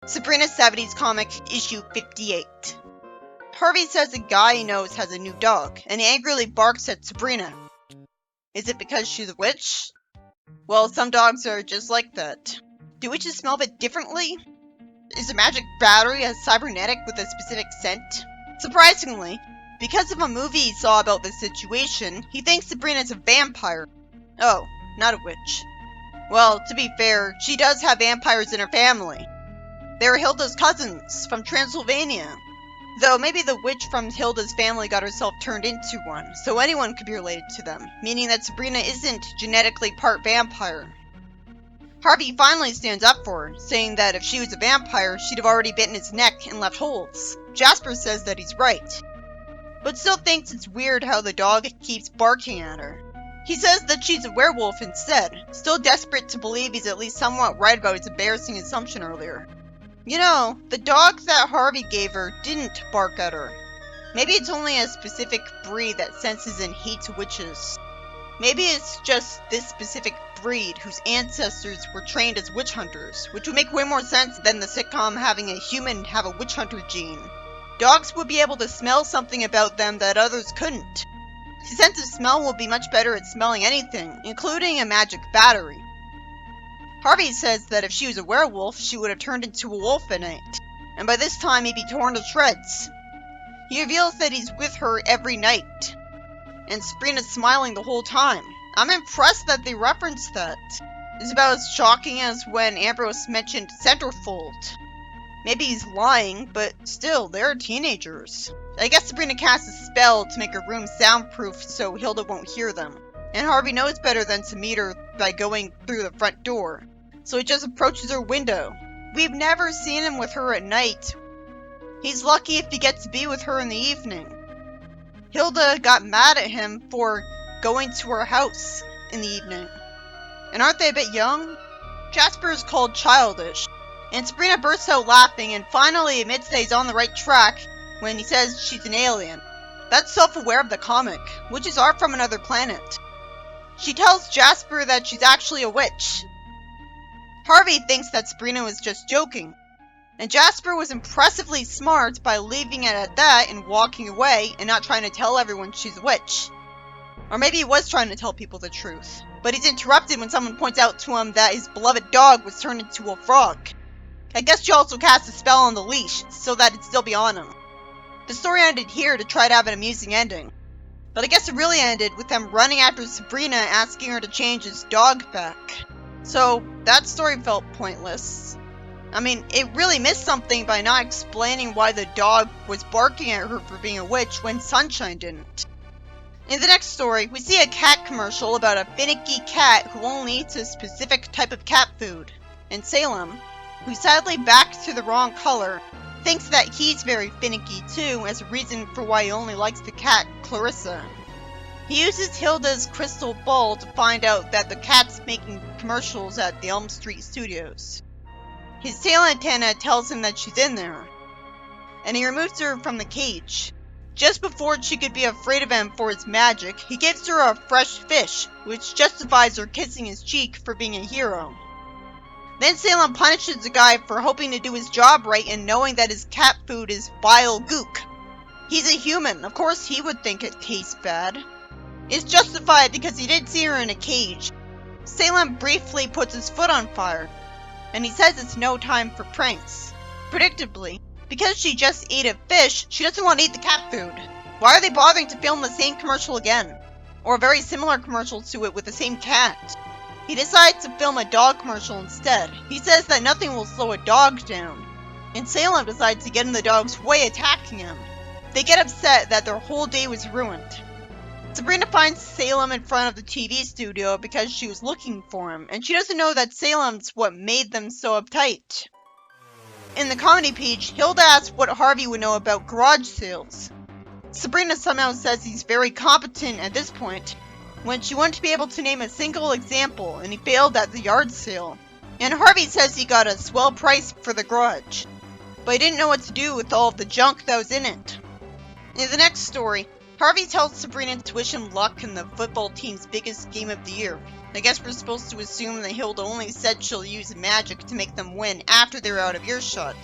Sabrina 70s comic issue 58. Harvey says a guy he knows has a new dog, and he angrily barks at Sabrina. Is it because she's a witch? Well, some dogs are just like that. Do witches smell a bit differently? Is a magic battery a cybernetic with a specific scent? Surprisingly, because of a movie he saw about this situation, he thinks Sabrina's a vampire. Oh, not a witch. Well, to be fair, she does have vampires in her family. They're Hilda's cousins from Transylvania. Though maybe the witch from Hilda's family got herself turned into one, so anyone could be related to them, meaning that Sabrina isn't genetically part vampire. Harvey finally stands up for her, saying that if she was a vampire, she'd have already bitten his neck and left holes. Jasper says that he's right, but still thinks it's weird how the dog keeps barking at her. He says that she's a werewolf instead, still desperate to believe he's at least somewhat right about his embarrassing assumption earlier. You know, the dog that Harvey gave her didn't bark at her. Maybe it's only a specific breed that senses and hates witches. Maybe it's just this specific breed whose ancestors were trained as witch hunters, which would make way more sense than the sitcom having a human have a witch hunter gene. Dogs would be able to smell something about them that others couldn't. His sense of smell will be much better at smelling anything, including a magic battery. Harvey says that if she was a werewolf, she would have turned into a wolf at night, and by this time he'd be torn to shreds. He reveals that he's with her every night, and Sabrina's smiling the whole time. I'm impressed that they referenced that. It's about as shocking as when Ambrose mentioned centerfold. Maybe he's lying, but still, they're teenagers. I guess Sabrina casts a spell to make her room soundproof so Hilda won't hear them, and Harvey knows better than to meet her by going through the front door, so he just approaches her window. We've never seen him with her at night. He's lucky if he gets to be with her in the evening. Hilda got mad at him for going to her house in the evening. And aren't they a bit young? Jasper is called childish, and Sabrina bursts out laughing and finally admits that he's on the right track when he says she's an alien. That's self-aware of the comic. Witches are from another planet. She tells Jasper that she's actually a witch. Harvey thinks that Sabrina was just joking, and Jasper was impressively smart by leaving it at that and walking away and not trying to tell everyone she's a witch. Or maybe he was trying to tell people the truth, but he's interrupted when someone points out to him that his beloved dog was turned into a frog. I guess she also cast a spell on the leash so that it'd still be on him. The story ended here to try to have an amusing ending, but I guess it really ended with them running after Sabrina asking her to change his dog back. So that story felt pointless. I mean, it really missed something by not explaining why the dog was barking at her for being a witch when Sunshine didn't. In the next story, we see a cat commercial about a finicky cat who only eats a specific type of cat food. And Salem, who sadly backed to the wrong color, thinks that he's very finicky too as a reason for why he only likes the cat Clarissa. He uses Hilda's crystal ball to find out that the cat's making commercials at the Elm Street studios. His tail antenna tells him that she's in there, and he removes her from the cage. Just before she could be afraid of him for his magic, he gives her a fresh fish, which justifies her kissing his cheek for being a hero. Then Salem punishes the guy for hoping to do his job right and knowing that his cat food is vile gook. He's a human, of course he would think it tastes bad. It's justified because he did see her in a cage. Salem briefly puts his foot on fire, and he says it's no time for pranks. Predictably, because she just ate a fish, she doesn't want to eat the cat food. Why are they bothering to film the same commercial again? Or a very similar commercial to it with the same cat? He decides to film a dog commercial instead. He says that nothing will slow a dog down, and Salem decides to get in the dog's way, attacking him. They get upset that their whole day was ruined. Sabrina finds Salem in front of the TV studio because she was looking for him, and she doesn't know that Salem's what made them so uptight. In the comedy page, Hilda asks what Harvey would know about garage sales. Sabrina somehow says he's very competent at this point, when she wouldn't be able to name a single example, and he failed at the yard sale. And Harvey says he got a swell price for the garage, but he didn't know what to do with all of the junk that was in it. In the next story, Harvey tells Sabrina to wish him luck in the football team's biggest game of the year. I guess we're supposed to assume that Hilda only said she'll use magic to make them win after they're out of earshot.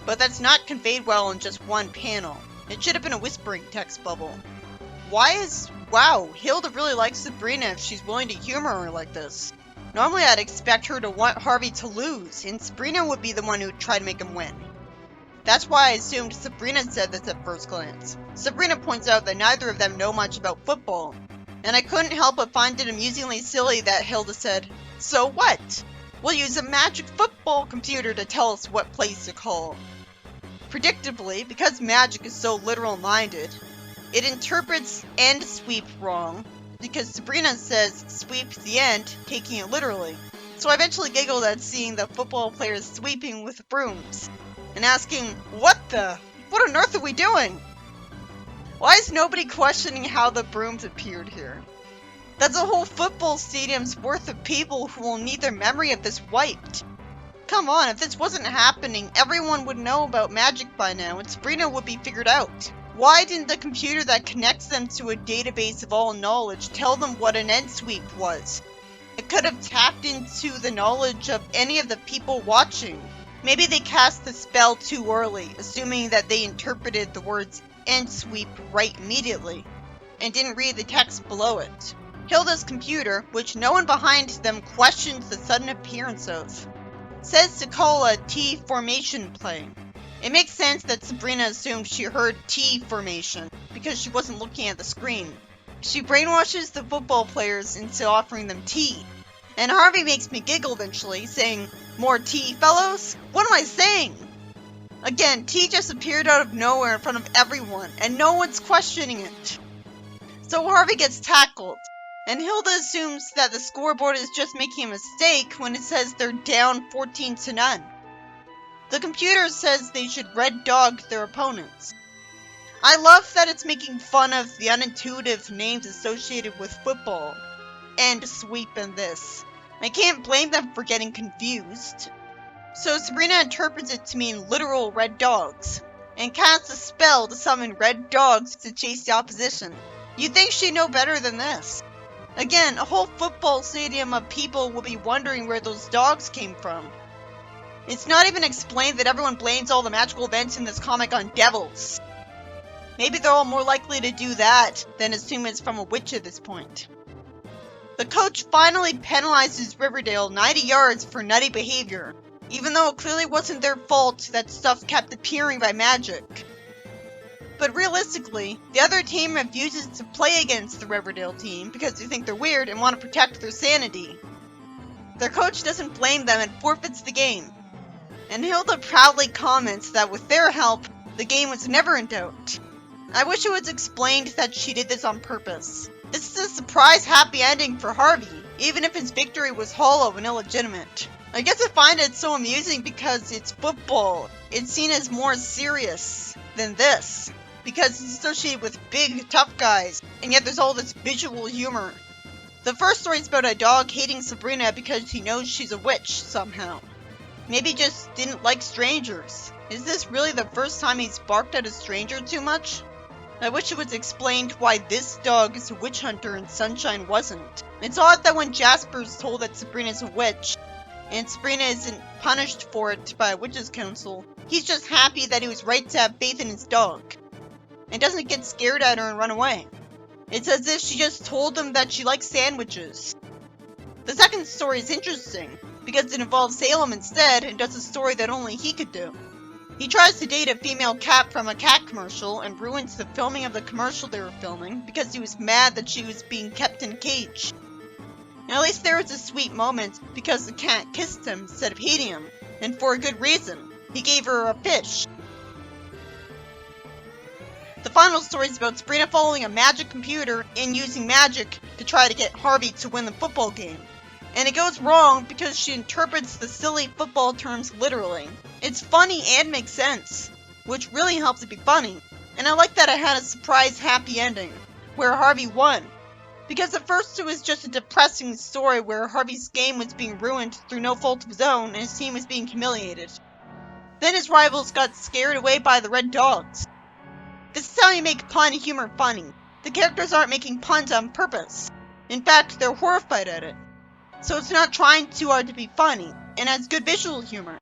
But that's not conveyed well in just one panel. It should have been a whispering text bubble. Wow, Hilda really likes Sabrina if she's willing to humor her like this. Normally I'd expect her to want Harvey to lose, and Sabrina would be the one who'd try to make him win. That's why I assumed Sabrina said this at first glance. Sabrina points out that neither of them know much about football, and I couldn't help but find it amusingly silly that Hilda said, "So what? We'll use a magic football computer to tell us what plays to call." Predictably, because magic is so literal-minded, it interprets end sweep wrong, because Sabrina says sweep the end, taking it literally. So I eventually giggled at seeing the football players sweeping with brooms, and asking, what on earth are we doing? Why is nobody questioning how the brooms appeared here? That's a whole football stadium's worth of people who will need their memory of this wiped. Come on, if this wasn't happening, everyone would know about magic by now, and Sabrina would be figured out. Why didn't the computer that connects them to a database of all knowledge tell them what an end sweep was? It could have tapped into the knowledge of any of the people watching. Maybe they cast the spell too early, assuming that they interpreted the words end sweep right immediately, and didn't read the text below it. Hilda's computer, which no one behind them questions the sudden appearance of, says to call a T formation play. It makes sense that Sabrina assumed she heard T formation because she wasn't looking at the screen. She brainwashes the football players into offering them tea. And Harvey makes me giggle eventually, saying, "More tea, fellows? What am I saying?" Again, tea just appeared out of nowhere in front of everyone, and no one's questioning it. So Harvey gets tackled, and Hilda assumes that the scoreboard is just making a mistake when it says they're down 14-0. The computer says they should red dog their opponents. I love that it's making fun of the unintuitive names associated with football, and sweep and this. I can't blame them for getting confused. So Sabrina interprets it to mean literal red dogs, and casts a spell to summon red dogs to chase the opposition. You'd think she'd know better than this. Again, a whole football stadium of people will be wondering where those dogs came from. It's not even explained that everyone blames all the magical events in this comic on devils. Maybe they're all more likely to do that than assume it's from a witch at this point. The coach finally penalizes Riverdale 90 yards for nutty behavior, even though it clearly wasn't their fault that stuff kept appearing by magic. But realistically, the other team refuses to play against the Riverdale team because they think they're weird and want to protect their sanity. Their coach doesn't blame them and forfeits the game. And Hilda proudly comments that with their help, the game was never in doubt. I wish it was explained that she did this on purpose. This is a surprise happy ending for Harvey, even if his victory was hollow and illegitimate. I guess I find it so amusing because it's football. It's seen as more serious than this, because it's associated with big, tough guys, and yet there's all this visual humor. The first story is about a dog hating Sabrina because he knows she's a witch somehow. Maybe he just didn't like strangers. Is this really the first time he's barked at a stranger too much? I wish it was explained why this dog is a witch hunter and Sunshine wasn't. It's odd that when Jasper's told that Sabrina's a witch, and Sabrina isn't punished for it by a witches' council, he's just happy that he was right to have faith in his dog, and doesn't get scared at her and run away. It's as if she just told him that she likes sandwiches. The second story is interesting, because it involves Salem instead and does a story that only he could do. He tries to date a female cat from a cat commercial and ruins the filming of the commercial they were filming because he was mad that she was being kept in a cage. And at least there was a sweet moment because the cat kissed him instead of hating him, and for a good reason. He gave her a fish. The final story is about Sabrina following a magic computer and using magic to try to get Harvey to win the football game. And it goes wrong because she interprets the silly football terms literally. It's funny and makes sense, which really helps it be funny. And I like that it had a surprise happy ending, where Harvey won. Because at first it was just a depressing story where Harvey's game was being ruined through no fault of his own and his team was being humiliated. Then his rivals got scared away by the red dogs. This is how you make pun humor funny. The characters aren't making puns on purpose. In fact, they're horrified at it. so it's not trying too hard to be funny, and has good visual humor.